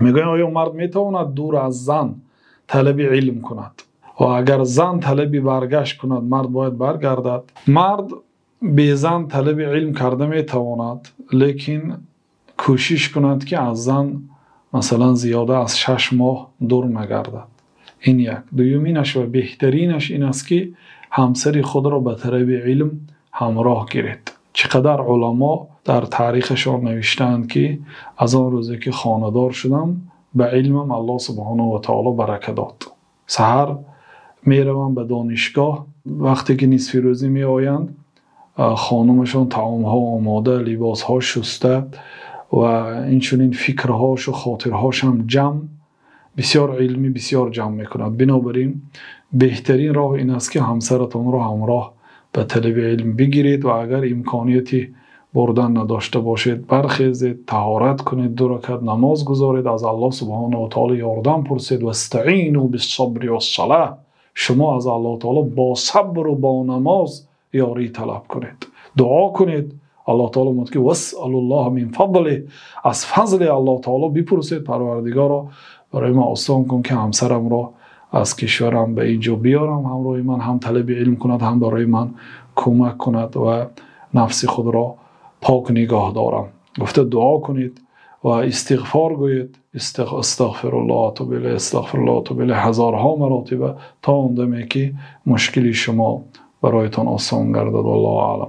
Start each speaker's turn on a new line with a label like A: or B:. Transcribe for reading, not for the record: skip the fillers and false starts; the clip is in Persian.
A: میگویم آیا مرد میتواند دور از زن طلب علم کند و اگر زن طلب برگشت کند مرد باید برگردد؟ مرد به زن طلب علم کرده میتواند، لیکن کوشش کند که از زن مثلا زیاده از 6 ماه دور نگردد. این یک. دومینش و بهترینش این است که همسر خود را به طلب علم همراه گیرید. چقدر علما در تاریخشان نوشتند که از آن روزی که خانه‌دار شدم به علمم الله سبحانه و تعالی برکت داد. سحر میروم به دانشگاه، وقتی که نصف روزی می آیند خانمشان طعام ها آماده، لباس ها شسته و اینچنین فکرهاش و خاطرهاش هم جمع، بسیار علمی بسیار جمع میکند. بنابراین بهترین راه این است که همسرتان را همراه به طلب علم بگیرید و اگر امکانیتی بردن نداشته باشید برخیزید، طهارت کنید، 2 رکعت نماز گذارید، از الله سبحانه و تعالی یاردم پرسید و استعینوا بالصبر والصلاه. شما از الله تعالی با صبر و با نماز یاری طلب کنید، دعا کنید. الله تعالی میگه که واسال الله من فضله، از فضل الله تعالی بپرسید پروردگارا برای من آسان کن که همسرم را از کشورم به اینجا بیارم، همراه من هم طلب علم کند هم برای من کمک کند و نفس خود را پاک نگاه دارم. گفته دعا کنید و استغفار گویید، استغفر الله تو بله، استغفر الله تو بله، هزارها مراتب تا اون دمی که مشکلی شما برایتان آسان گردد. والله اعلم.